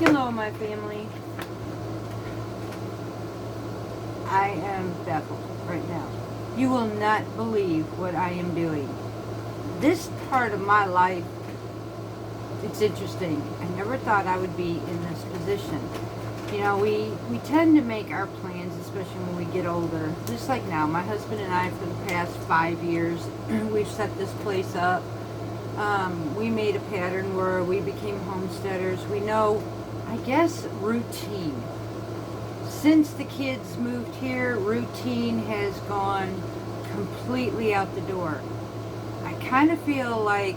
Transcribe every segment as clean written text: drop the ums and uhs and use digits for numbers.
Hello, my family. I am baffled right now. You will not believe what I am doing. This part of my life, it's interesting. I never thought I would be in this position. You know, we tend to make our plans, especially when we get older. Just like now, my husband and I, for the past 5 years, we've set this place up. We made a pattern where we became homesteaders. We know, I guess, routine. Since the kids moved here, routine has gone completely out the door. I kind of feel like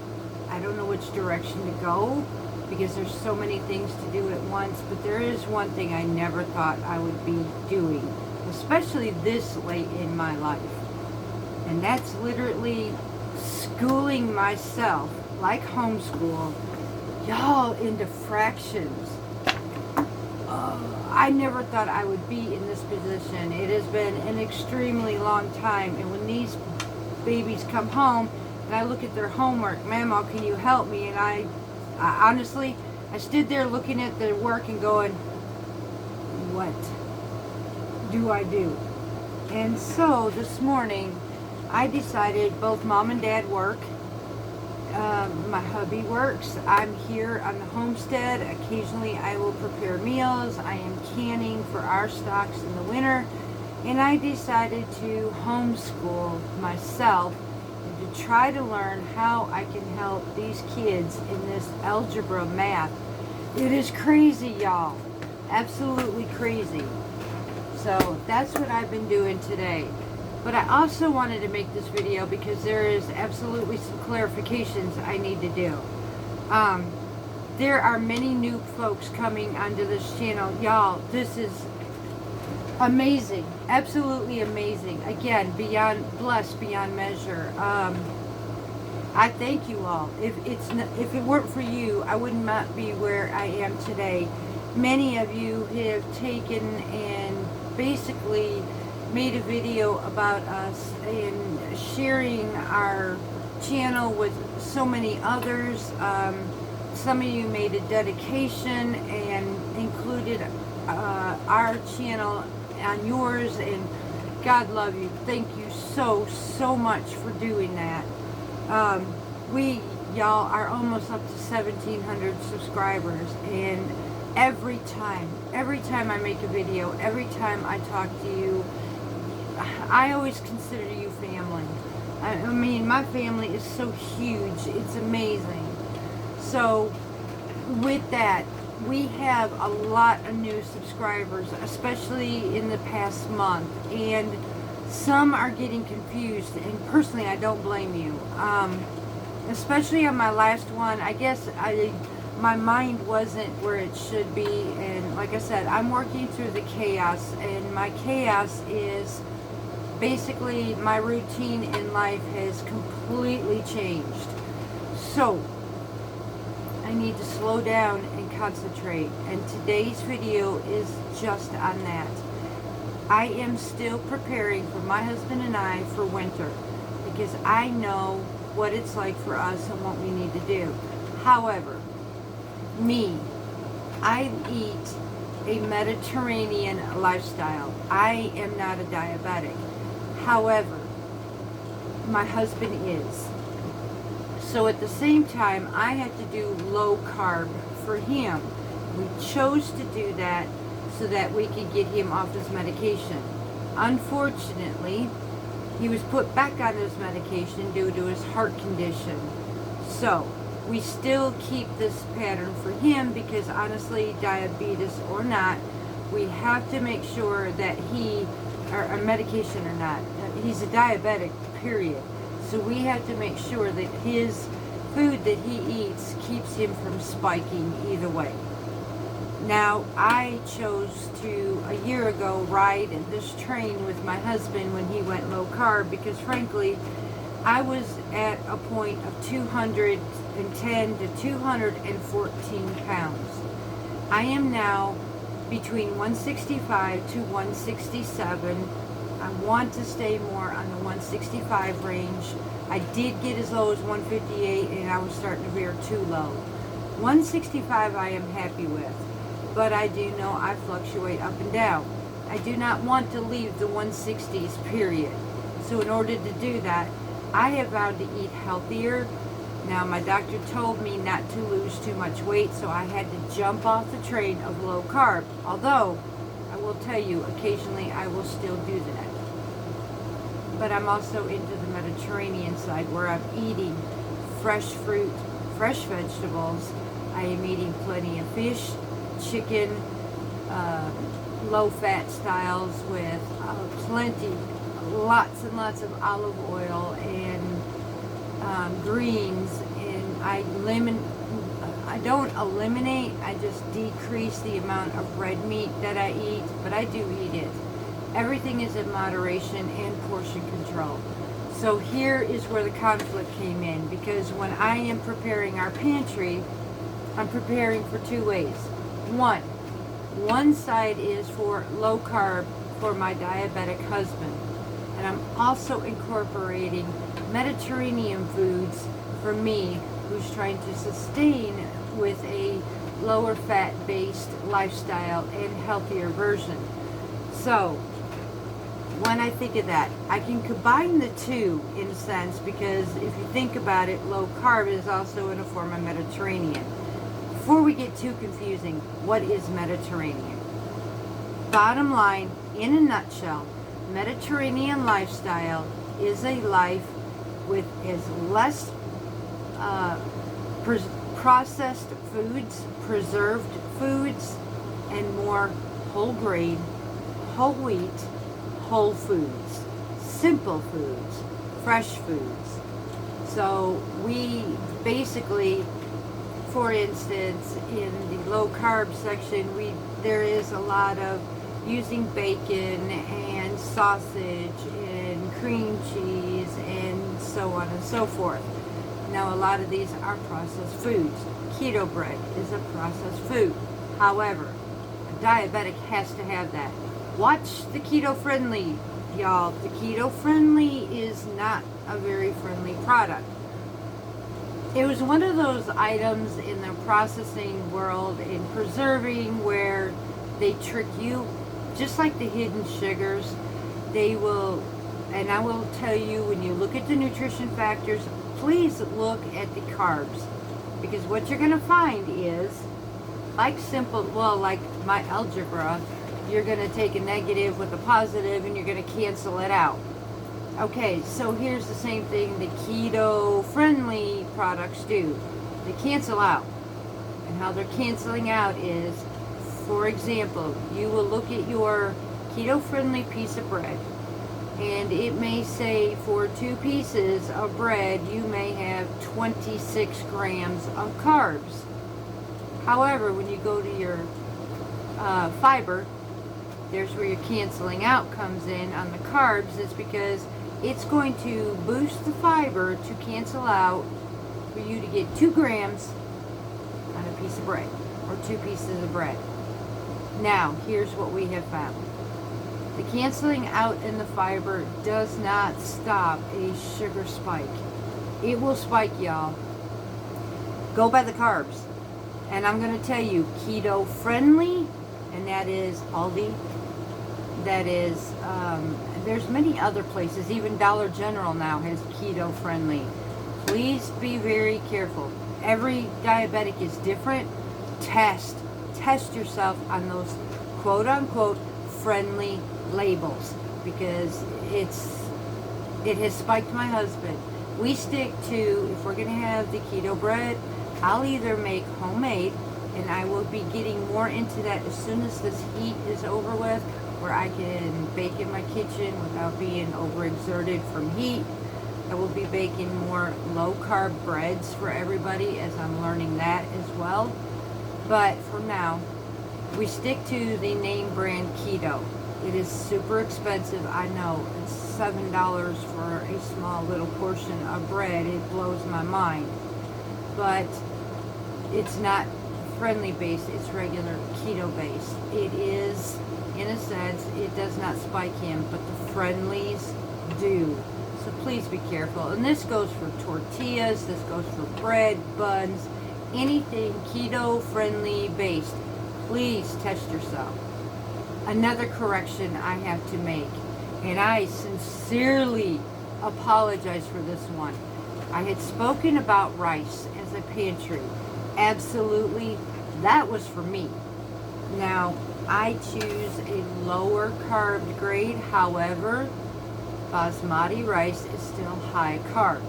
I don't know which direction to go because there's so many things to do at once, but there is one thing I never thought I would be doing, especially this late in my life. And that's literally schooling myself, like homeschool, y'all, into fractions. I never thought I would be in this position. It has been an extremely long time. And when these babies come home and I look at their homework, Mama, can you help me? And I honestly, I stood there looking at their work and going, what do I do? And so this morning, I decided both Mom and Dad work. My hubby works. I'm here on the homestead. Occasionally I will prepare meals. I am canning for our stocks in the winter. And I decided to homeschool myself and to try to learn how I can help these kids in this algebra math. It is crazy, y'all. Absolutely crazy. So that's what I've been doing today. But I also wanted to make this video because there is absolutely some clarifications I need to do. There are many new folks coming onto this channel. Y'all, this is amazing. Absolutely amazing. Again, blessed beyond measure. I thank you all. If it weren't for you, I would not be where I am today. Many of you have taken and basically made a video about us and sharing our channel with so many others. Some of you made a dedication and included our channel on yours, and God love you. Thank you so much for doing that. Y'all are almost up to 1,700 subscribers, and every time I make a video, every time I talk to you, I always consider you family. I mean, my family is so huge. It's amazing. So, with that, we have a lot of new subscribers, especially in the past month. And some are getting confused. And personally, I don't blame you. Especially on my last one, I guess my mind wasn't where it should be. And like I said, I'm working through the chaos. And my chaos is basically my routine in life has completely changed. So I need to slow down and concentrate, and today's video is just on that. I am still preparing for my husband and I for winter because I know what it's like for us and what we need to do. However, I eat a Mediterranean lifestyle. I am not a diabetic. However, my husband is. So at the same time, I had to do low carb for him. We chose to do that so that we could get him off his medication. Unfortunately, he was put back on his medication due to his heart condition. So we still keep this pattern for him because honestly, diabetes or not, we have to make sure that or medication or not, he's a diabetic, period. So we have to make sure that his food that he eats keeps him from spiking either way. Now, I chose to, a year ago, ride this train with my husband when he went low carb because frankly, I was at a point of 210 to 214 pounds. I am now between 165 to 167. I want to stay more on the 165 range. I did get as low as 158 and I was starting to veer too low. 165 I am happy with. but I do know I fluctuate up and down. I do not want to leave the 160s, period. So in order to do that, I have vowed to eat healthier. Now, my doctor told me not to lose too much weight, so I had to jump off the train of low carb. Although, I will tell you, occasionally I will still do that. But I'm also into the Mediterranean side, where I'm eating fresh fruit, fresh vegetables. I am eating plenty of fish, chicken, low-fat styles with lots and lots of olive oil and greens, and I don't eliminate, I just decrease the amount of red meat that I eat, but I do eat it. Everything is in moderation and portion control. So here is where the conflict came in, because when I am preparing our pantry, I'm preparing for two ways. One side is for low carb for my diabetic husband, and I'm also incorporating Mediterranean foods for me, who's trying to sustain with a lower fat based lifestyle and healthier version. So when I think of that, I can combine the two in a sense, because if you think about it, low carb is also in a form of Mediterranean. Before we get too confusing, what is Mediterranean? Bottom line, in a nutshell, Mediterranean lifestyle is a life with as less processed foods, preserved foods, and more whole grain, whole wheat, whole foods, simple foods, fresh foods. So we basically, for instance, in the low carb section, there is a lot of using bacon and sausage and cream cheese and so on and so forth. Now, a lot of these are processed foods. Keto bread is a processed food. However, a diabetic has to have that. Watch the keto friendly, y'all. The keto friendly is not a very friendly product. It was one of those items in the processing world, in preserving, where they trick you, just like the hidden sugars. They will, and I will tell you, when you look at the nutrition factors, please look at the carbs, because what you're going to find is, like my algebra, you're going to take a negative with a positive and you're going to cancel it out. Okay, so here's the same thing the keto-friendly products do. They cancel out. And how they're canceling out is, for example, you will look at your keto-friendly piece of bread, and it may say for 2 pieces of bread, you may have 26 grams of carbs. However, when you go to your fiber, there's where your canceling out comes in on the carbs. It's because it's going to boost the fiber to cancel out for you to get 2 grams on a piece of bread, or 2 pieces of bread. Now, here's what we have found. The canceling out in the fiber does not stop a sugar spike. It will spike, y'all. Go by the carbs. And I'm going to tell you, keto friendly, and that is Aldi. That is, there's many other places. Even Dollar General now has keto friendly. Please be very careful. Every diabetic is different. Test yourself on those quote unquote friendly labels, because it has spiked my husband. We stick to, if we're going to have the keto bread, I'll either make homemade, and I will be getting more into that as soon as this heat is over with, where I can bake in my kitchen without being overexerted from heat. I will be baking more low carb breads for everybody, as I'm learning that as well. But for now, we stick to the name brand keto. It is super expensive, I know. It's $7 for a small little portion of bread. It blows my mind. But it's not friendly based, it's regular keto based. It is, in a sense, it does not spike him, but the friendlies do. So please be careful. And this goes for tortillas, this goes for bread, buns, anything keto friendly based. please test yourself. Another correction I have to make, and I sincerely apologize for this one. I had spoken about rice as a pantry. Absolutely, that was for me. Now, I choose a lower carb grade. However, basmati rice is still high carb.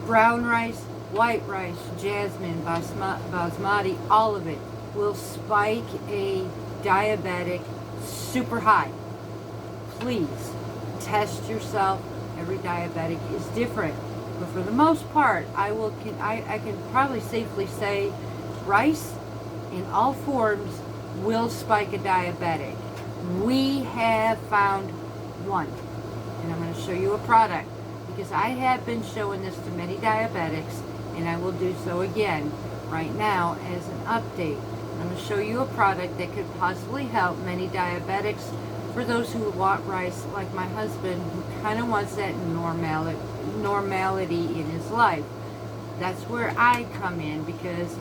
Brown rice, white rice, jasmine, basmati, all of it will spike a diabetic super high. Please test yourself. Every diabetic is different. But for the most part, I can probably safely say rice in all forms will spike a diabetic. We have found one. And I'm going to show you a product because I have been showing this to many diabetics, and I will do so again right now as an update. I'm going to show you a product that could possibly help many diabetics. For those who want rice, like my husband, who kind of wants that normality in his life. That's where I come in, because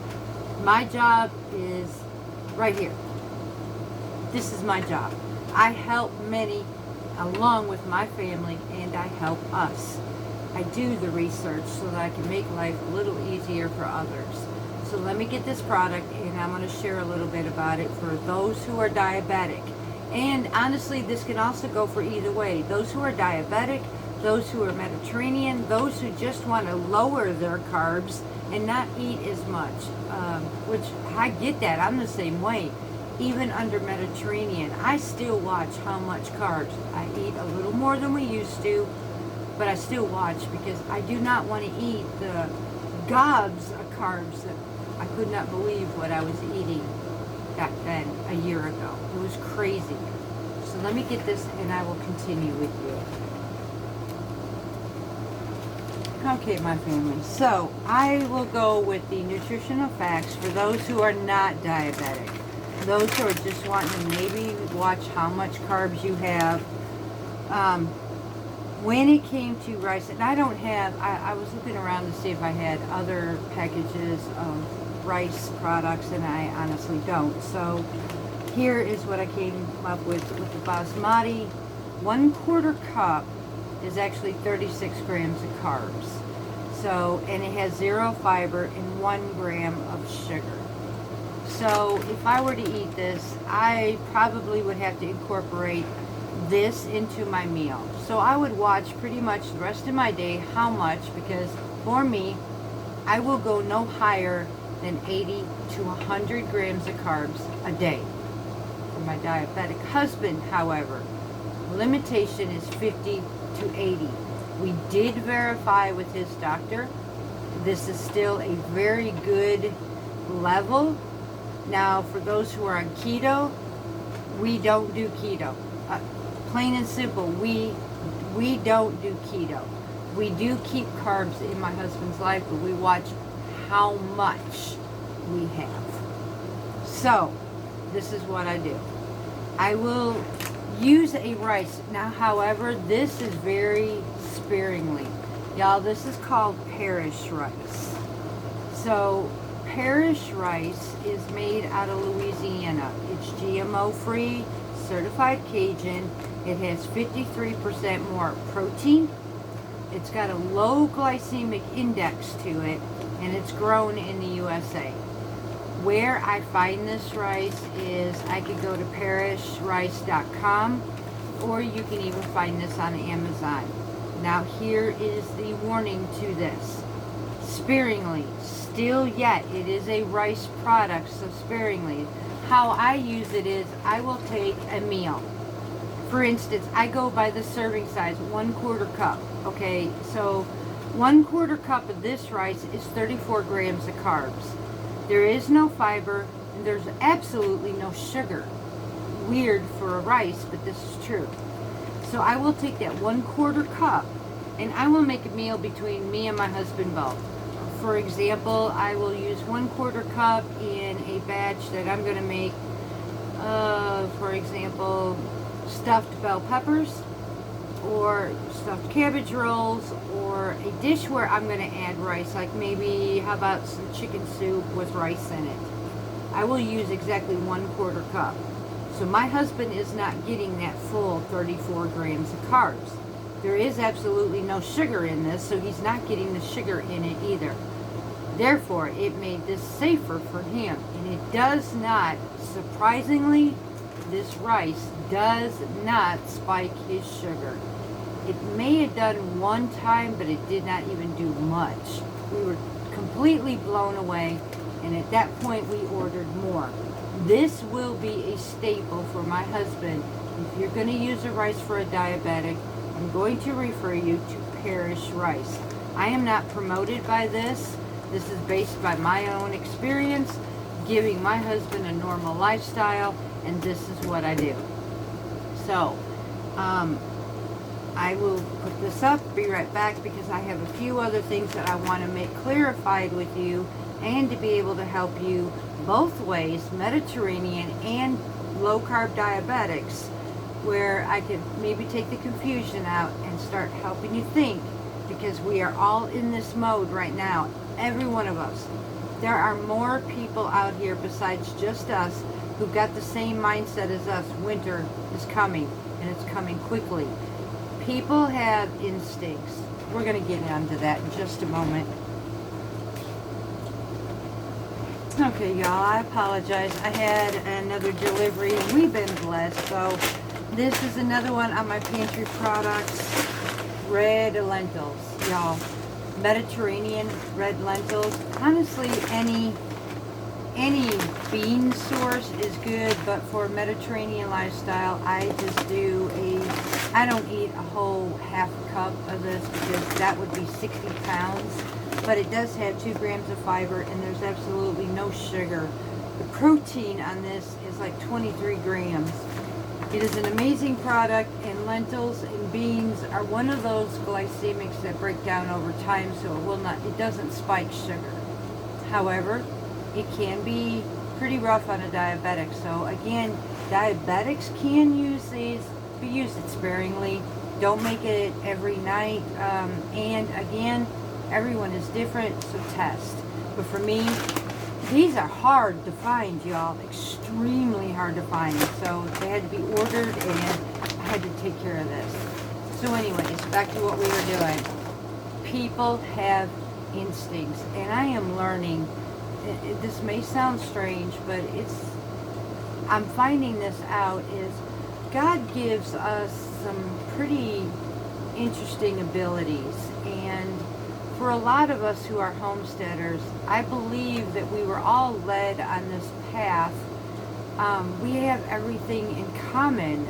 my job is right here. This is my job. I help many along with my family, and I help us. I do the research so that I can make life a little easier for others. So let me get this product, and I'm going to share a little bit about it for those who are diabetic. And honestly, this can also go for either way. Those who are diabetic, those who are Mediterranean, those who just want to lower their carbs and not eat as much, which I get that. I'm the same way. Even under Mediterranean, I still watch how much carbs. I eat a little more than we used to, but I still watch because I do not want to eat the gobs of carbs that I could not believe what I was eating back then, a year ago. It was crazy. So let me get this and I will continue with you. Okay, my family. So I will go with the nutritional facts for those who are not diabetic. Those who are just wanting to maybe watch how much carbs you have. When it came to rice, and I don't have, I was looking around to see if I had other packages of rice products, and I honestly don't. So here is what I came up with the basmati. 1/4 cup is actually 36 grams of carbs. So, and it has 0 fiber and 1 gram of sugar. So if I were to eat this, I probably would have to incorporate this into my meal. So I would watch pretty much the rest of my day how much, because for me, I will go no higher than 80 to 100 grams of carbs a day. For my diabetic husband, however, limitation is 50 to 80. We did verify with his doctor. This is still a very good level. Now, for those who are on keto, we don't do keto. Plain and simple, we don't do keto. We do keep carbs in my husband's life, but we watch how much we have. So, this is what I do. I will use a rice. Now, however, this is very sparingly. Y'all, this is called Parish rice. So, Parish rice is made out of Louisiana. It's GMO free, certified Cajun. It has 53% more protein. It's got a low glycemic index to it, and it's grown in the USA. Where I find this rice is I could go to parishrice.com, or you can even find this on Amazon. Now here is the warning to this. Sparingly, still yet, it is a rice product, so sparingly. How I use it is I will take a meal. For instance, I go by the serving size, 1/4 cup. Okay, so 1/4 cup of this rice is 34 grams of carbs. There is no fiber, and there's absolutely no sugar. Weird for a rice, but this is true. So I will take that 1/4 cup, and I will make a meal between me and my husband both. For example, I will use 1/4 cup in a batch that I'm going to make, for example, stuffed bell peppers, or stuffed cabbage rolls, or a dish where I'm going to add rice, like maybe, how about some chicken soup with rice in it. I will use exactly 1/4 cup. So my husband is not getting that full 34 grams of carbs. There is absolutely no sugar in this, so he's not getting the sugar in it either. Therefore, it made this safer for him. And it does not, surprisingly, this rice does not spike his sugar. It may have done one time, but it did not even do much. We were completely blown away, and at that point we ordered more. This will be a staple for my husband. If you're going to use a rice for a diabetic, I'm going to refer you to Parish Rice. I am not promoted by this. This is based by my own experience, giving my husband a normal lifestyle, and this is what I do. So, I will put this up, be right back, because I have a few other things that I want to make clarified with you, and to be able to help you both ways, Mediterranean and low carb diabetics, where I could maybe take the confusion out and start helping you think, because we are all in this mode right now, every one of us. There are more people out here besides just us who've got the same mindset as us. Winter is coming, and it's coming quickly. People have instincts. We're going to get onto that in just a moment. Okay, y'all, I apologize. I had another delivery. We've been blessed. So this is another one on my pantry products. Red lentils, y'all. Mediterranean red lentils. Honestly, any bean source is good, but for Mediterranean lifestyle, I don't eat a whole half cup of this, because that would be 60 pounds. But it does have 2 grams of fiber, and there's absolutely no sugar. The protein on this is like 23 grams. It is an amazing product, and lentils and beans are one of those glycemics that break down over time, so it doesn't spike sugar. However, it can be pretty rough on a diabetic. So again, diabetics can use these, but use it sparingly. Don't make it every night. And again, everyone is different, so test. But for me, these are hard to find, y'all. Extremely hard to find. So they had to be ordered, and I had to take care of this. So anyways, back to what we were doing. People have instincts, and I am learning. This may sound strange, but I'm finding this out, is God gives us some pretty interesting abilities. And for a lot of us who are homesteaders, I believe that we were all led on this path. We have everything in common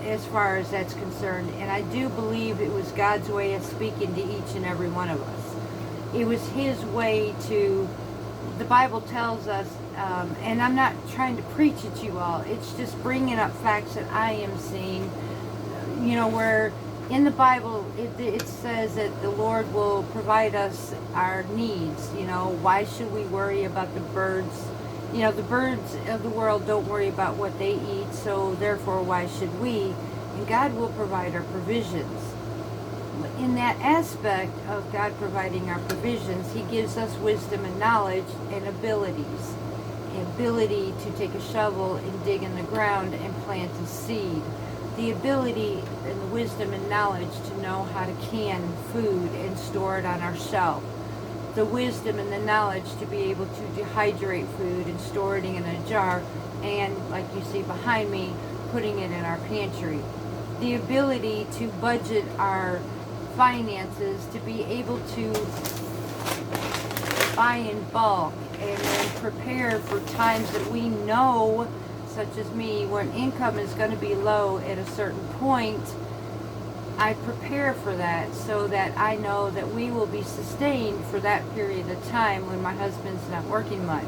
as far as that's concerned. And I do believe it was God's way of speaking to each and every one of us. It was His way to... The Bible tells us, and I'm not trying to preach at you all, it's just bringing up facts that I am seeing, where in the Bible it says that the Lord will provide us our needs. Why should we worry about the birds? The birds of the world don't worry about what they eat, so therefore why should we? And God will provide our provisions. In that aspect of God providing our provisions, He gives us wisdom and knowledge and abilities. The ability to take a shovel and dig in the ground and plant a seed. The ability and the wisdom and knowledge to know how to can food and store it on our shelf. The wisdom and the knowledge to be able to dehydrate food and store it in a jar, and like you see behind me, putting it in our pantry. The ability to budget our finances, to be able to buy in bulk and then prepare for times that we know, such as me, when income is going to be low at a certain point. I prepare for that so that I know that we will be sustained for that period of time when my husband's not working much.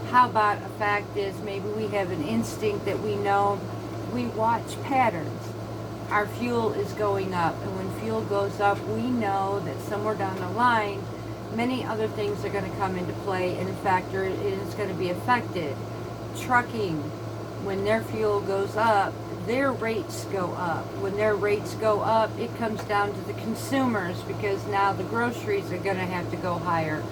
How about a fact is, maybe we have an instinct that we know, we watch patterns. Our fuel is going up, and when fuel goes up, we know that somewhere down the line, many other things are going to come into play, and in fact, it is going to be affected. Trucking, when their fuel goes up, their rates go up. When their rates go up, it comes down to the consumers, because now the groceries are going to have to go higher.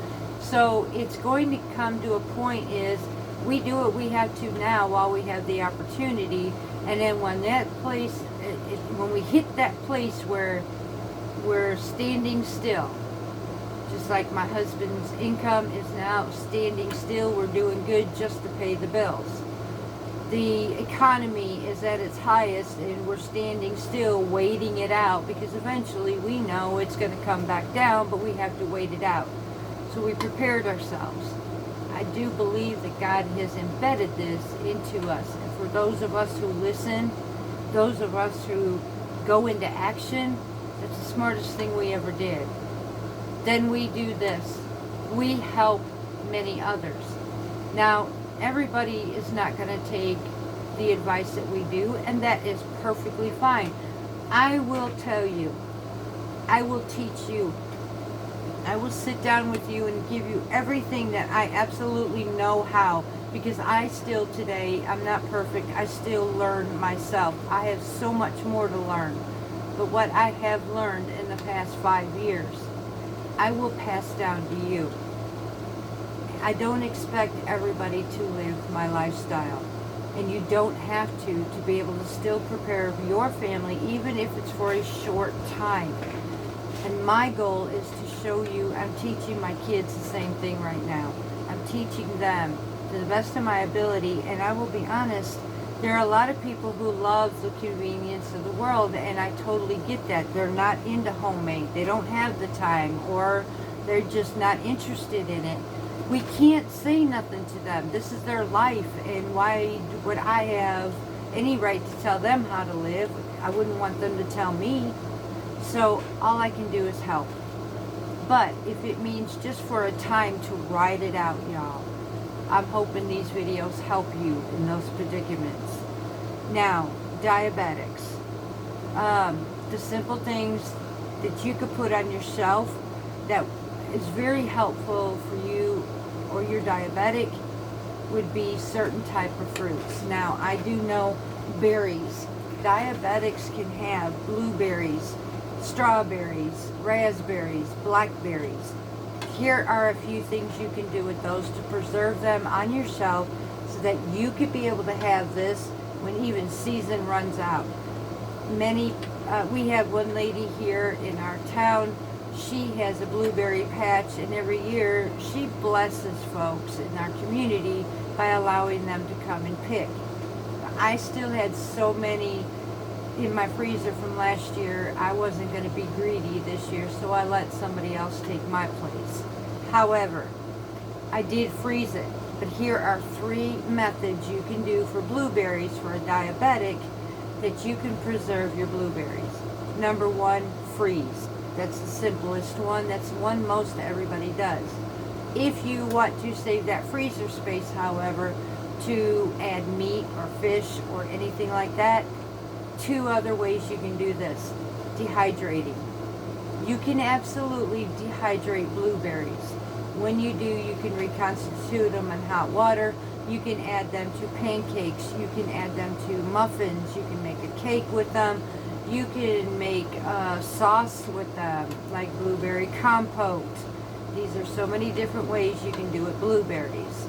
So it's going to come to a point is We do what we have to now while we have the opportunity, and then when that place, when we hit that place where we're standing still, just like my husband's income is now standing still, we're doing good just to pay the bills. The economy is at its highest and we're standing still waiting it out, because eventually we know it's going to come back down, but we have to wait it out. So we prepared ourselves. I do believe that God has embedded this into us. And for those of us who listen, those of us who go into action, that's the smartest thing we ever did. Then we do this. We help many others. Now, everybody is not going to take the advice that we do, and that is perfectly fine. I will tell you, I will teach you, I will sit down with you and give you everything that I absolutely know how, because I still today, I'm not perfect, I still learn myself. I have so much more to learn, but what I have learned in the past 5 years, I will pass down to you. I don't expect everybody to live my lifestyle, and you don't have to be able to still prepare your family, even if it's for a short time. And my goal is to show you, I'm teaching my kids the same thing right now. I'm teaching them to the best of my ability, and I will be honest, there are a lot of people who love the convenience of the world, and I totally get that. They're not into homemade, they don't have the time, or they're just not interested in it. We can't say nothing to them. This is their life, and why would I have any right to tell them how to live? I wouldn't want them to tell me. So all I can do is help. But if it means just for a time to ride it out, y'all, I'm hoping these videos help you in those predicaments. Now, diabetics. The simple things that you could put on your shelf that is very helpful for you or you're diabetic would be certain type of fruits. Now, I do know berries. Diabetics can have blueberries, strawberries, raspberries, blackberries. Here are a few things you can do with those to preserve them on your shelf so that you could be able to have this when even season runs out. We have one lady here in our town. She has a blueberry patch, and every year she blesses folks in our community by allowing them to come and pick. I still had so many in my freezer from last year. I wasn't going to be greedy this year, so I let somebody else take my place. However, I did freeze it, but here are 3 methods you can do for blueberries for a diabetic that you can preserve your blueberries. Number 1, freeze. That's the simplest one. That's the one most everybody does. If you want to save that freezer space, however, to add meat or fish or anything like that, 2 other ways you can do this. Dehydrating. You can absolutely dehydrate blueberries. When you do, you can reconstitute them in hot water. You can add them to pancakes. You can add them to muffins. You can make a cake with them. You can make sauce with them, like blueberry compote. These are so many different ways you can do it blueberries.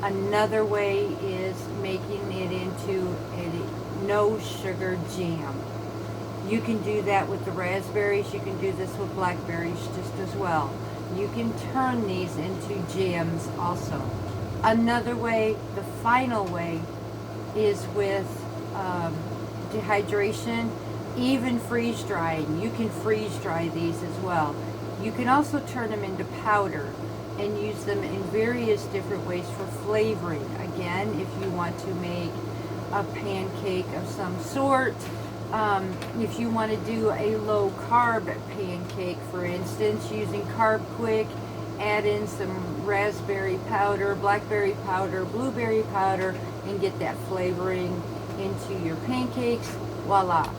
Another way is making it into a no sugar jam. You can do that with the raspberries. You can do this with blackberries just as well. You can turn these into jams also. Another way, the final way, is with dehydration, even freeze drying. You can freeze dry these as well. You can also turn them into powder and use them in various different ways for flavoring. Again, if you want to make a pancake of some sort, if you want to do a low carb pancake, for instance, using Carb Quick, add in some raspberry powder, blackberry powder, blueberry powder, and get that flavoring into your pancakes. Voila.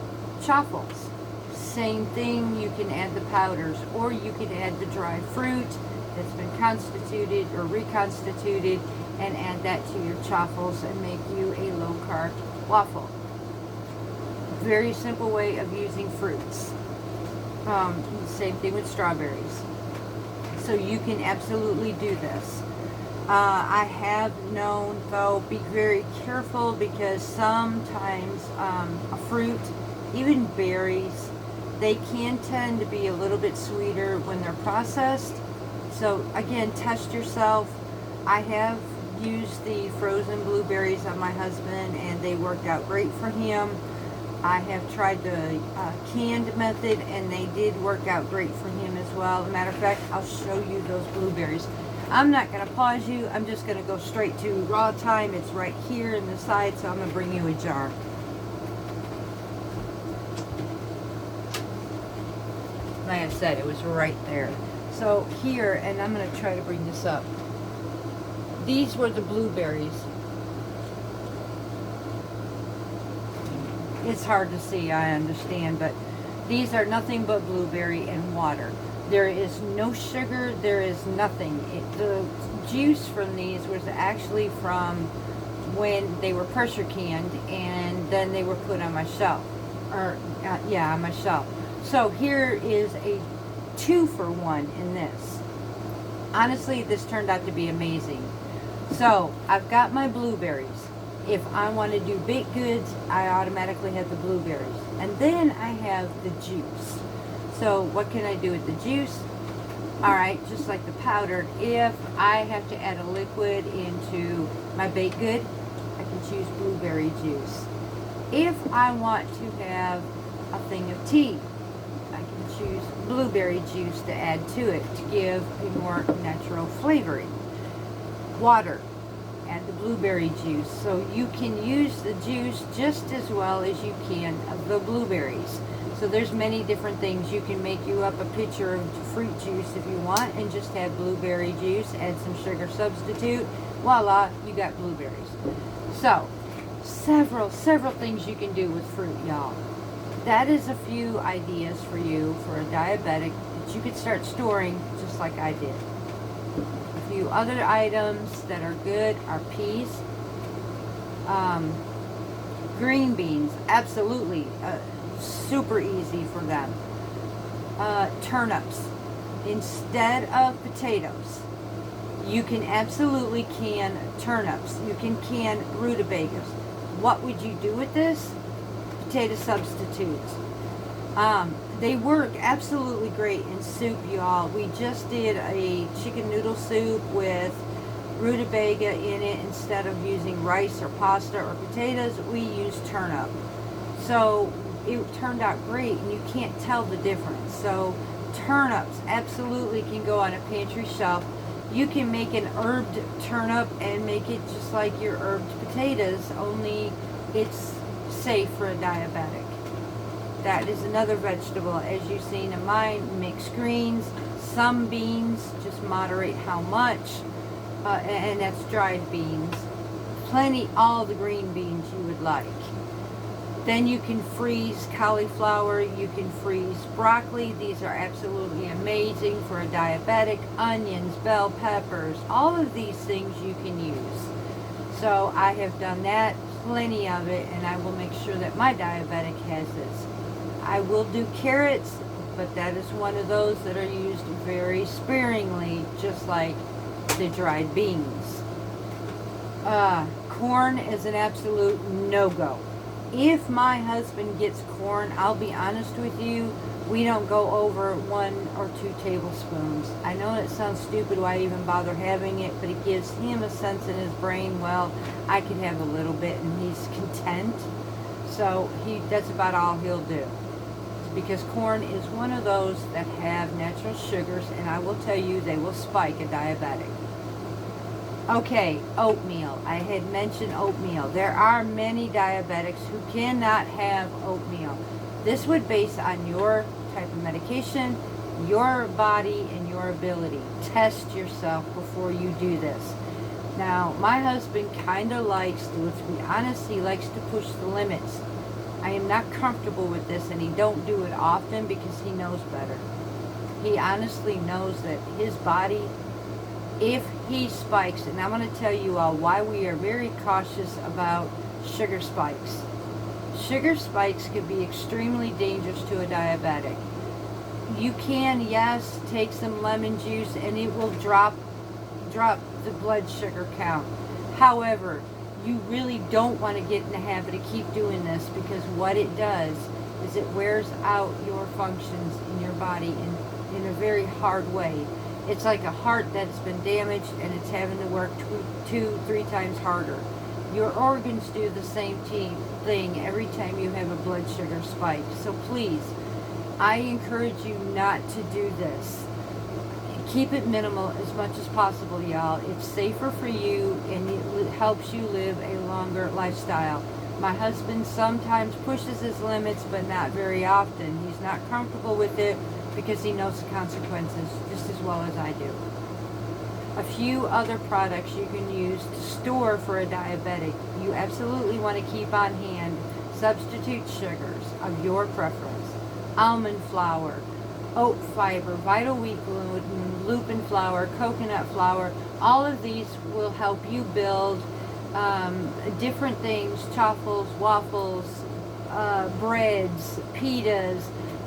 Chaffles. Same thing, you can add the powders, or you can add the dry fruit that's been constituted or reconstituted and add that to your chaffles and make you a low carb waffle. Very simple way of using fruits. Same thing with strawberries. So you can absolutely do this. I have known, though, be very careful because sometimes a fruit, even berries, they can tend to be a little bit sweeter when they're processed. So again, test yourself. I have used the frozen blueberries on my husband and they worked out great for him. I have tried the canned method and they did work out great for him as well. As a matter of fact, I'll show you those blueberries. I'm not going to pause you. I'm just going to go straight to raw time. It's right here in the side, so I'm going to bring you a jar. Like I said, it was right there. So here, and I'm going to try to bring this up. These were the blueberries. It's hard to see, I understand, but these are nothing but blueberry and water. There is no sugar, there is nothing. The juice from these was actually from when they were pressure canned and then they were put on my shelf. On my shelf. So here is a 2-for-1 in this. Honestly, this turned out to be amazing. So I've got my blueberries. If I want to do baked goods, I automatically have the blueberries. And then I have the juice. So what can I do with the juice? Alright, just like the powdered, if I have to add a liquid into my baked good, I can choose blueberry juice. If I want to have a thing of tea, I can choose blueberry juice to add to it to give a more natural flavoring. Water, add the blueberry juice. So you can use the juice just as well as you can of the blueberries. So there's many different things. You can make you up a pitcher of fruit juice if you want and just have blueberry juice, add some sugar substitute, voila, you got blueberries. So several things you can do with fruit, y'all. That is a few ideas for you for a diabetic that you could start storing just like I did. A few other items that are good are peas, green beans, absolutely. Super easy for them. Turnips. Instead of potatoes, you can absolutely can turnips. You can can rutabagas. What would you do with this? Potato substitutes. They work absolutely great in soup, y'all. We just did a chicken noodle soup with rutabaga in it. Instead of using rice or pasta or potatoes, we used turnip. So it turned out great and you can't tell the difference. So turnips absolutely can go on a pantry shelf. You can make an herbed turnip and make it just like your herbed potatoes, only it's safe for a diabetic. That is another vegetable. As you've seen in mine, mixed greens, some beans, just moderate how much, and that's dried beans. Plenty, all the green beans you would like. Then you can freeze cauliflower, you can freeze broccoli. These are absolutely amazing for a diabetic. Onions, bell peppers, all of these things you can use. So I have done that, plenty of it, and I will make sure that my diabetic has this. I will do carrots, but that is one of those that are used very sparingly, just like the dried beans. Corn is an absolute no-go. If my husband gets corn, I'll be honest with you, we don't go over 1 or 2 tablespoons. I know it sounds stupid why I even bother having it, but it gives him a sense in his brain, well, I can have a little bit and he's content. So that's about all he'll do. Because corn is one of those that have natural sugars, and I will tell you, they will spike a diabetic. Okay, oatmeal. I had mentioned oatmeal. There are many diabetics who cannot have oatmeal. This would base on your type of medication, your body, and your ability. Test yourself before you do this. Now, my husband kind of likes to, let's be honest, he likes to push the limits. I am not comfortable with this, and he don't do it often because he knows better. He honestly knows that his body, if he spikes, and I'm going to tell you all why we are very cautious about sugar spikes. Sugar spikes can be extremely dangerous to a diabetic. You can, yes, take some lemon juice and it will drop the blood sugar count. However, you really don't want to get in the habit of keep doing this, because what it does is it wears out your functions in your body in a very hard way. It's like a heart that's been damaged and it's having to work 2-3 times harder. Your organs do the same thing every time you have a blood sugar spike. So please, I encourage you not to do this. Keep it minimal as much as possible, y'all. It's safer for you and it helps you live a longer lifestyle. My husband sometimes pushes his limits, but not very often. He's not comfortable with it because he knows the consequences just as well as I do. A few other products you can use to store for a diabetic. You absolutely want to keep on hand substitute sugars of your preference. Almond flour, oat fiber, vital wheat gluten, lupin flour, coconut flour. All of these will help you build different things, chaffles, waffles, breads, pitas,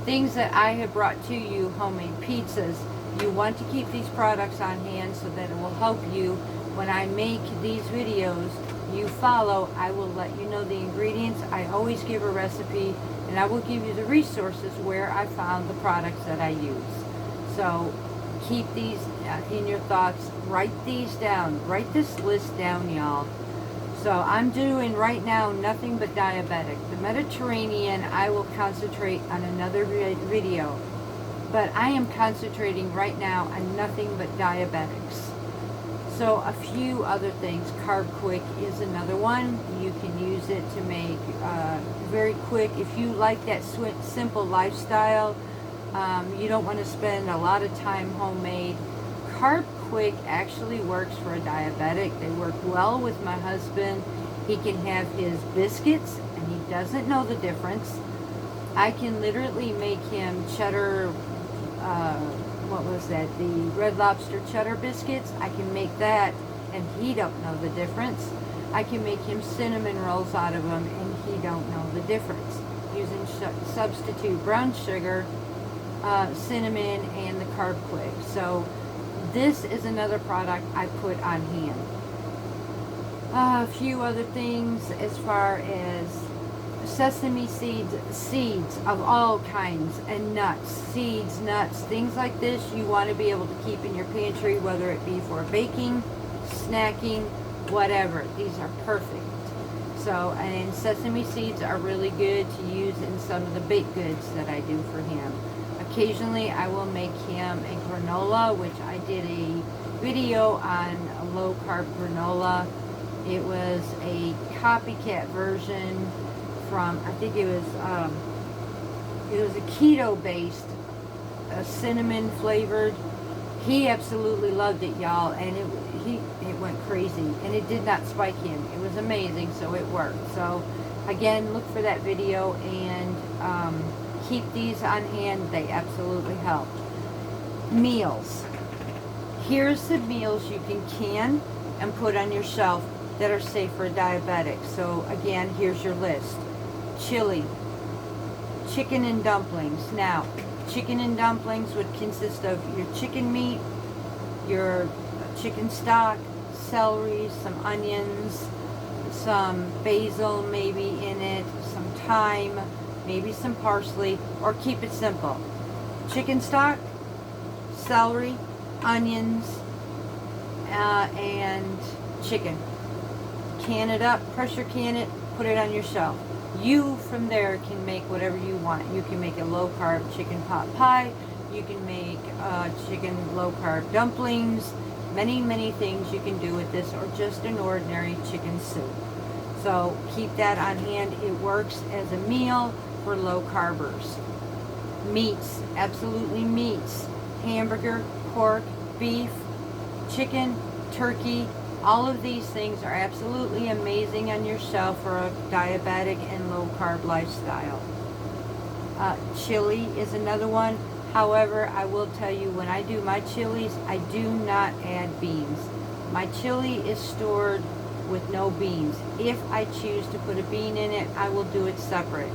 things that I have brought to you, homemade pizzas. You want to keep these products on hand so that it will help you when I make these videos. You follow, I will let you know the ingredients. I always give a recipe, and I will give you the resources where I found the products that I use. So keep these in your thoughts. Write these down. Write this list down, y'all. So I'm doing right now nothing but diabetic. The Mediterranean I will concentrate on another video. But I am concentrating right now on nothing but diabetics. So a few other things. Carb Quick is another one. You can use it to make very quick. If you like that simple lifestyle, you don't want to spend a lot of time homemade. Carb Quick actually works for a diabetic. They work well with my husband. He can have his biscuits and he doesn't know the difference. I can literally make him cheddar, what was that, the Red Lobster cheddar biscuits. I can make that and he don't know the difference. I can make him cinnamon rolls out of them and he don't know the difference. Using substitute brown sugar, cinnamon, and the Carb Quick. So this is another product I put on hand. A few other things as far as sesame seeds of all kinds, and nuts, seeds, nuts, things like this you want to be able to keep in your pantry, whether it be for baking, snacking, whatever. These are perfect. So, and sesame seeds are really good to use in some of the baked goods that I do for him. Occasionally I will make him a granola, which I did a video on a low carb granola. It was a copycat version from, I think it was a keto based, cinnamon flavored. He absolutely loved it, y'all, and it went crazy, and it did not spike him. It was amazing, so it worked. So again, look for that video and keep these on hand. They absolutely help. Meals. Here's the meals you can and put on your shelf that are safe for a diabetic. So again, here's your list. Chili, chicken and dumplings. Now, chicken and dumplings would consist of your chicken meat, your chicken stock, celery, some onions, some basil maybe in it, some thyme, maybe some parsley, or keep it simple. Chicken stock, celery, onions, and chicken. Can it up, pressure can it, put it on your shelf. You from there can make whatever you want. You can make a low carb chicken pot pie. You can make chicken low carb dumplings. Many things you can do with this, or just an ordinary chicken soup. So keep that on hand. It works as a meal for low carbers. Meats, absolutely meats. Hamburger, pork, beef, chicken, turkey. All of these things are absolutely amazing on your shelf for a diabetic and low carb lifestyle. Chili is another one. However, I will tell you, when I do my chilies, I do not add beans. My chili is stored with no beans. If I choose to put a bean in it, I will do it separate.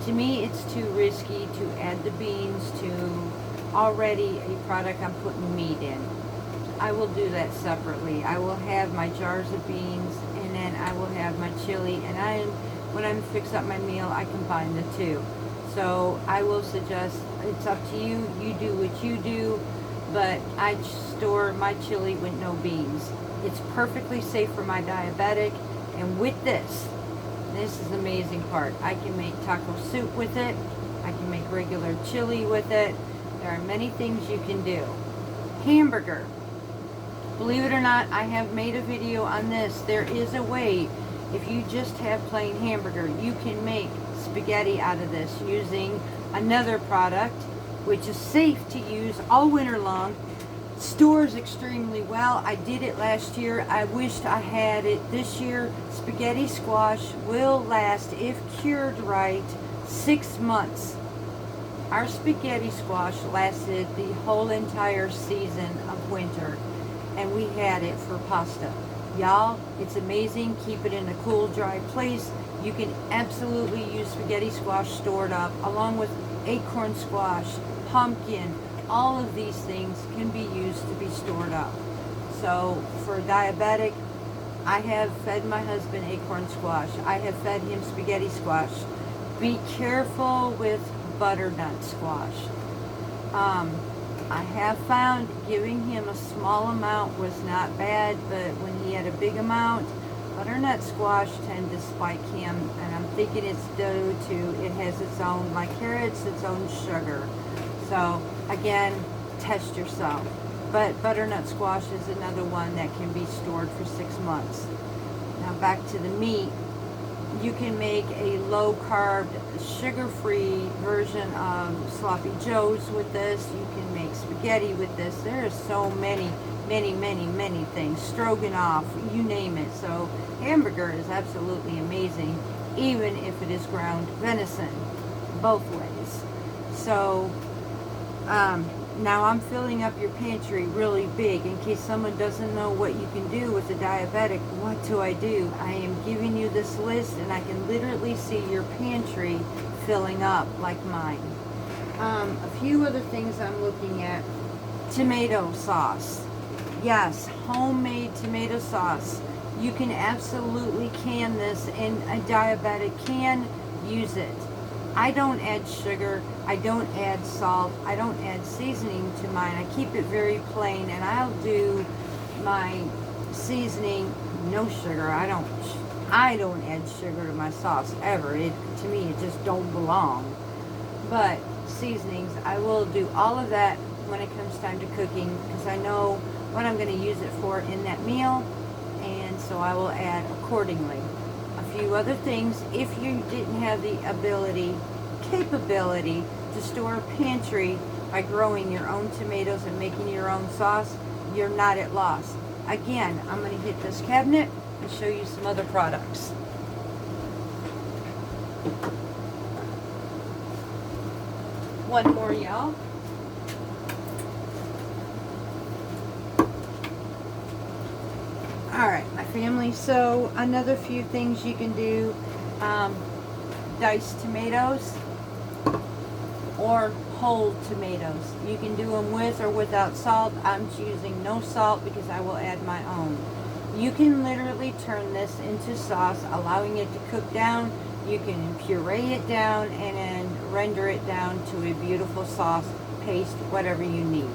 To me, it's too risky to add the beans to already a product I'm putting meat in. I will do that separately. I will have my jars of beans, and then I will have my chili, and when I fix up my meal, I combine the two. So I will suggest, it's up to you, you do what you do, but I store my chili with no beans. It's perfectly safe for my diabetic, and with this is the amazing part. I can make taco soup with it. I can make regular chili with it. There are many things you can do. Hamburger. Believe it or not, I have made a video on this. There is a way, if you just have plain hamburger, you can make spaghetti out of this using another product, which is safe to use all winter long. Stores extremely well. I did it last year. I wished I had it this year. Spaghetti squash will last, if cured right, 6 months. Our spaghetti squash lasted the whole entire season of winter, and we had it for pasta. Y'all, it's amazing. Keep it in a cool, dry place. You can absolutely use spaghetti squash stored up, along with acorn squash, pumpkin. All of these things can be used to be stored up. So for diabetic, I have fed my husband acorn squash. I have fed him spaghetti squash. Be careful with butternut squash. I have found giving him a small amount was not bad, but when he had a big amount, butternut squash tend to spike him, and I'm thinking it's due to, it has its own, like carrots, its own sugar. So again, test yourself. But butternut squash is another one that can be stored for 6 months. Now back to the meat. You can make a low-carb, sugar-free version of sloppy joes with this. You can make spaghetti with this. There are so many things. Stroganoff, you name it. So hamburger is absolutely amazing, even if it is ground venison, both ways. So now I'm filling up your pantry really big in case someone doesn't know what you can do with a diabetic. What do? I am giving you this list, and I can literally see your pantry filling up like mine. A few other things I'm looking at. Tomato sauce. Yes, homemade tomato sauce. You can absolutely can this, and a diabetic can use it. I don't add sugar, I don't add salt, I don't add seasoning to mine. I keep it very plain, and I'll do my seasoning no sugar. I don't add sugar to my sauce ever. To me, it just don't belong. But seasonings, I will do all of that when it comes time to cooking, because I know what I'm going to use it for in that meal, and so I will add accordingly. A few other things, if you didn't have the capability to store a pantry by growing your own tomatoes and making your own sauce, you're not at loss. Again, I'm going to hit this cabinet and show you some other products. One more, y'all. Alright, my family, so another few things you can do. Diced tomatoes or whole tomatoes. You can do them with or without salt. I'm choosing no salt because I will add my own. You can literally turn this into sauce, allowing it to cook down. You can puree it down and then render it down to a beautiful sauce, paste, whatever you need.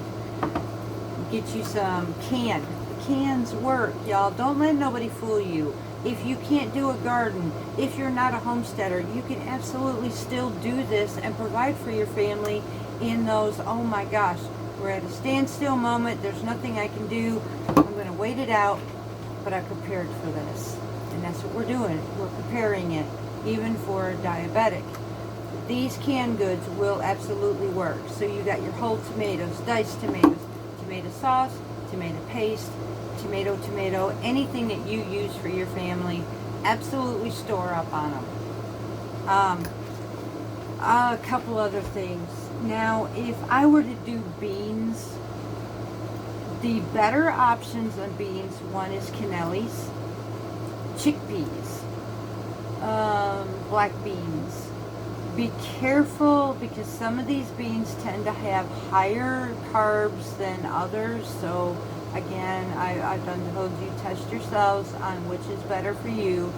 Get you some canned. Cans work, y'all. Don't let nobody fool you. If you can't do a garden, if you're not a homesteader, you can absolutely still do this and provide for your family in those, oh my gosh, we're at a standstill moment, there's nothing I can do, I'm going to wait it out, but I prepared for this. And that's what we're doing. We're preparing it, even for a diabetic. These canned goods will absolutely work. So you got your whole tomatoes, diced tomatoes, tomato sauce, tomato paste, tomato, anything that you use for your family, absolutely store up on them. A couple other things. Now, if I were to do beans, the better options on beans, one is cannellis, chickpeas, black beans. Be careful because some of these beans tend to have higher carbs than others, so Again, I've done told you test yourselves on which is better for you.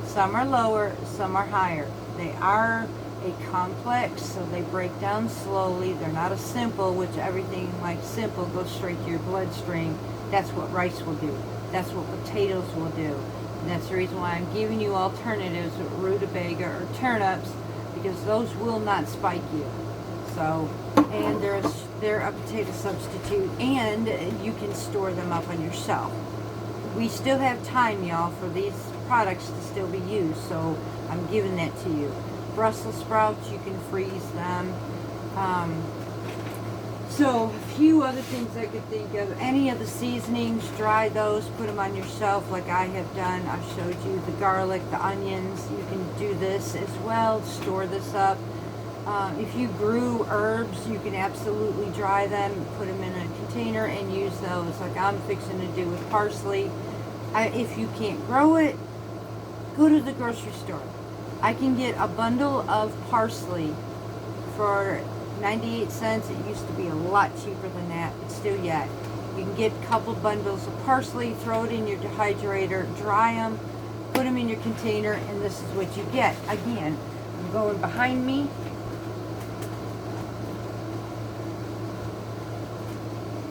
Some are lower, some are higher. They are a complex, so they break down slowly. They're not a simple, which everything like simple goes straight to your bloodstream. That's what rice will do. That's what potatoes will do. And that's the reason why I'm giving you alternatives with rutabaga or turnips, because those will not spike you. So, and they're a potato substitute, and you can store them up on your shelf. We still have time, y'all, for these products to still be used, so I'm giving that to you. Brussels sprouts, you can freeze them. So a few other things I could think of. Any of the seasonings, dry those, put them on your shelf like I have done. I showed you the garlic, the onions. You can do this as well, store this up. If you grew herbs, you can absolutely dry them, put them in a container and use those like I'm fixing to do with parsley. If you can't grow it, go to the grocery store. I can get a bundle of parsley for 98 cents. It used to be a lot cheaper than that, but still yet. You can get a couple bundles of parsley, throw it in your dehydrator, dry them, put them in your container, and this is what you get. Again, I'm going behind me.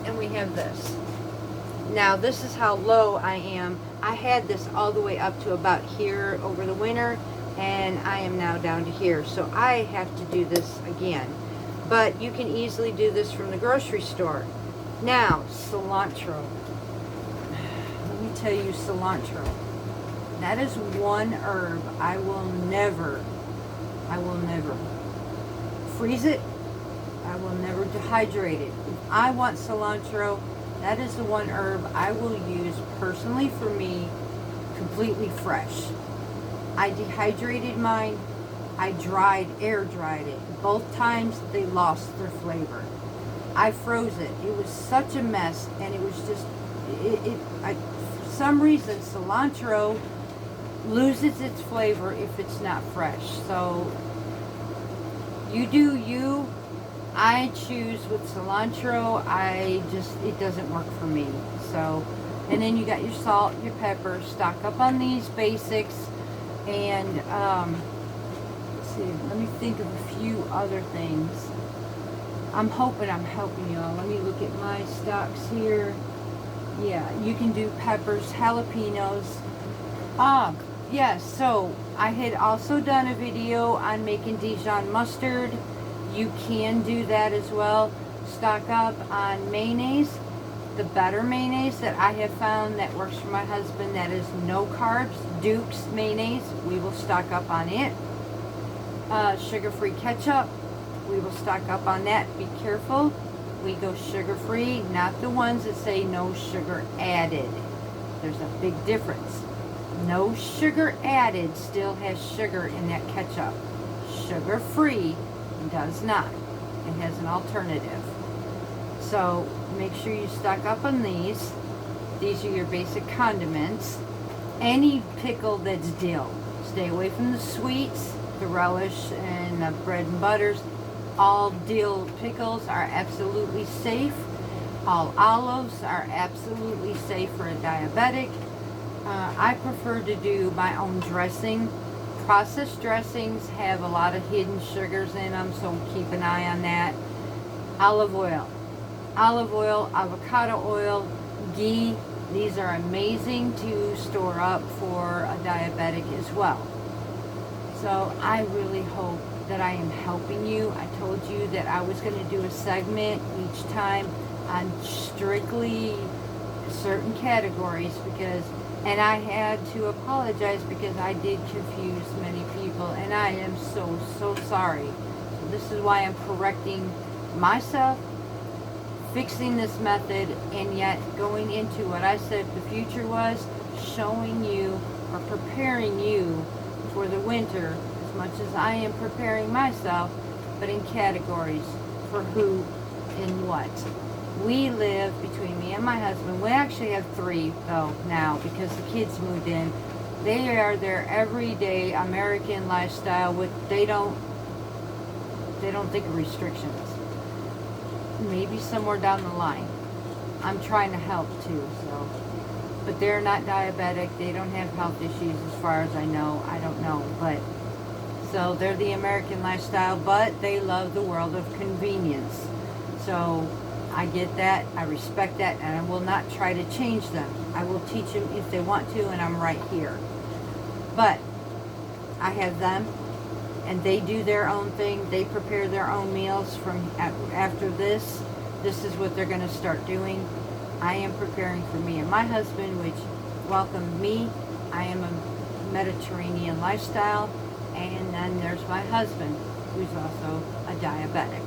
And we have this. Now this is how low I am. I had this all the way up to about here over the winter, and I am now down to here. So I have to do this again. But you can easily do this from the grocery store. Now, cilantro. Let me tell you, cilantro. That is one herb I will never freeze it. I will never dehydrate it. If I want cilantro, that is the one herb I will use personally for me, completely fresh. I dehydrated mine. I air dried it. Both times they lost their flavor. I froze it. It was such a mess, and it was just, for some reason, cilantro loses its flavor if it's not fresh. So you do you. I choose with cilantro. It doesn't work for me. So, and then you got your salt, your pepper. Stock up on these basics, and let's see. Let me think of a few other things. I'm hoping I'm helping y'all. Let me look at my stocks here. Yeah, you can do peppers, jalapenos. Yes, so I had also done a video on making Dijon mustard. You can do that as well. Stock up on mayonnaise. The better mayonnaise that I have found that works for my husband, that is no carbs, Duke's mayonnaise. We will stock up on it. Sugar-free ketchup. We will stock up on that. Be careful. We go sugar-free, not the ones that say no sugar added. There's a big difference. No sugar added still has sugar in that ketchup. Sugar-free does not. It has an alternative. So make sure you stock up on these. These are your basic condiments. Any pickle that's dill. Stay away from the sweets, the relish, and the bread and butters. All dill pickles are absolutely safe. All olives are absolutely safe for a diabetic. I prefer to do my own dressing. Processed dressings have a lot of hidden sugars in them, so keep an eye on that. Olive oil, avocado oil, ghee. These are amazing to store up for a diabetic as well. So I really hope that I am helping you. I told you that I was going to do a segment each time on strictly certain categories, and I had to apologize because I did confuse many people, and I am so sorry. So this is why I'm correcting myself, fixing this method, and yet going into what I said the future was, showing you or preparing you for the winter as much as I am preparing myself, but in categories for who and what. We live between me and my husband. We actually have 3 though now because the kids moved in. They are their everyday American lifestyle. They don't think of restrictions. Maybe somewhere down the line. I'm trying to help too. So, but they're not diabetic. They don't have health issues as far as I know. I don't know, but so they're the American lifestyle, but they love the world of convenience. So I get that, I respect that, and I will not try to change them. I will teach them if they want to, and I'm right here. But I have them, and they do their own thing. They prepare their own meals from after this. This is what they're going to start doing. I am preparing for me and my husband, which welcomed me. I am a Mediterranean lifestyle, and then there's my husband, who's also a diabetic.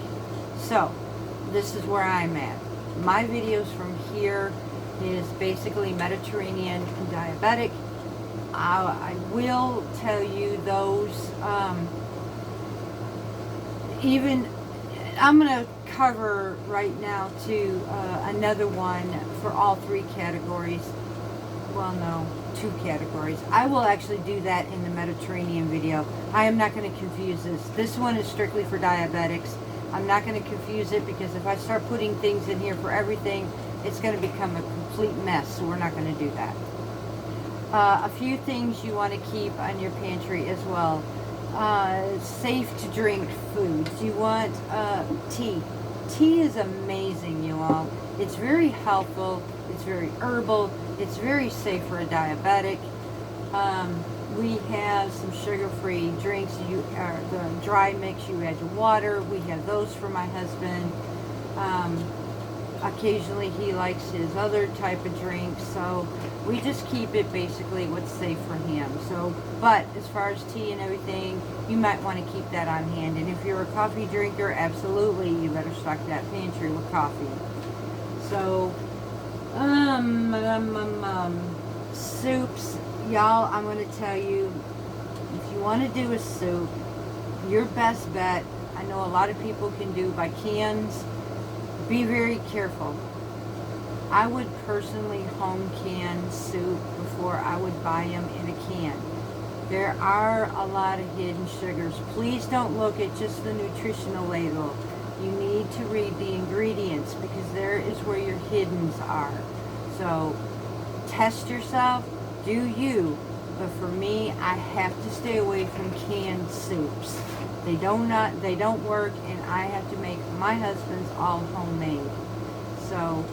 So this is where I'm at. My videos from here is basically Mediterranean and diabetic. I will tell you those, even, I'm going to cover right now too, another one for all three categories. Well, no, 2 categories. I will actually do that in the Mediterranean video. I am not going to confuse this. This one is strictly for diabetics. I'm not going to confuse it, because if I start putting things in here for everything, it's going to become a complete mess, so we're not going to do that. A few things you want to keep on your pantry as well. Safe to drink foods. You want tea. Tea is amazing, you all. It's very helpful. It's very herbal. It's very safe for a diabetic. We have some sugar-free drinks. The dry mix, you add your water. We have those for my husband. Occasionally he likes his other type of drink, so we just keep it basically what's safe for him. So, but as far as tea and everything, you might want to keep that on hand. And if you're a coffee drinker, absolutely, you better stock that pantry with coffee. So, soups. Y'all, I'm going to tell you, if you want to do a soup, your best bet, I know a lot of people can do by cans. Be very careful. I would personally home can soup before I would buy them in a can. There are a lot of hidden sugars. Please don't look at just the nutritional label. You need to read the ingredients, because there is where your hiddens are. So test yourself. Do you, but for me, I have to stay away from canned soups. They don't work, and I have to make my husband's all homemade. So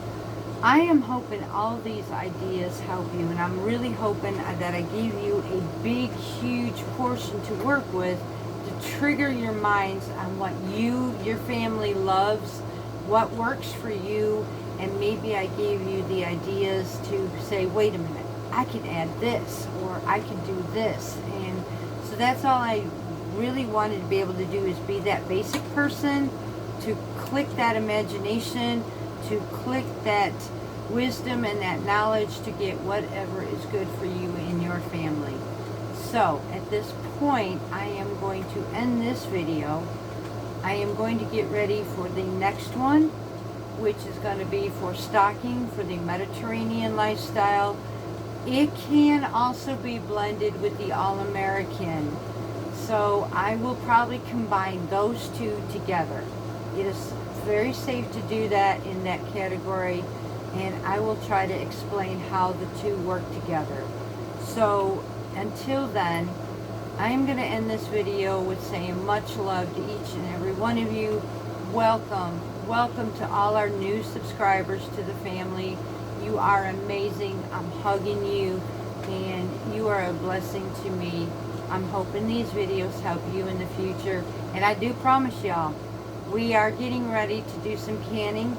I am hoping all these ideas help you, and I'm really hoping that I give you a big, huge portion to work with to trigger your minds on what your family loves, what works for you, and maybe I gave you the ideas to say, wait a minute, I can add this, or I can do this. And so that's all I really wanted to be able to do, is be that basic person, to click that imagination, to click that wisdom and that knowledge to get whatever is good for you and your family. So at this point, I am going to end this video. I am going to get ready for the next one, which is going to be for stocking for the Mediterranean lifestyle. It can also be blended with the All-American. So I will probably combine those two together. It is very safe to do that in that category, and I will try to explain how the two work together. So until then, I am going to end this video with saying much love to each and every one of you. Welcome. Welcome to all our new subscribers to the family. You are amazing. I'm hugging you, and you are a blessing to me. I'm hoping these videos help you in the future. And I do promise y'all, we are getting ready to do some canning,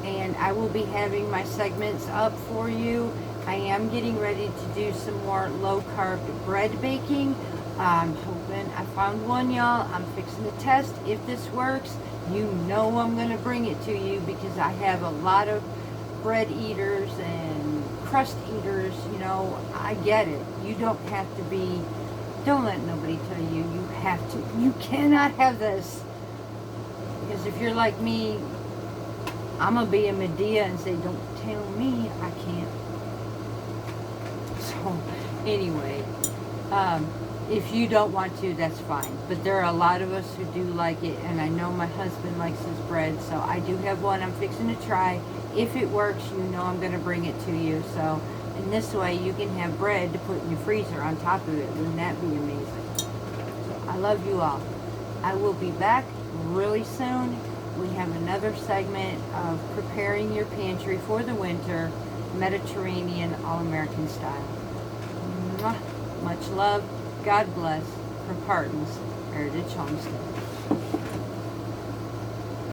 and I will be having my segments up for you. I am getting ready to do some more low-carb bread baking. I'm hoping I found one, y'all. I'm fixing to test if this works. You know I'm going to bring it to you, because I have a lot of bread eaters and crust eaters. You know, I get it. You don't have to be, don't let nobody tell you you have to. You cannot have this. Because if you're like me, I'm going to be a Medea and say, don't tell me I can't. So, anyway, If you don't want to, that's fine. But there are a lot of us who do like it, and I know my husband likes his bread, so I do have one I'm fixing to try. If it works, you know I'm going to bring it to you. So, in this way, you can have bread to put in your freezer on top of it. Wouldn't that be amazing? So, I love you all. I will be back really soon. We have another segment of preparing your pantry for the winter, Mediterranean, all-American style. Mwah. Much love. God bless. From Parton's Heritage Homestead.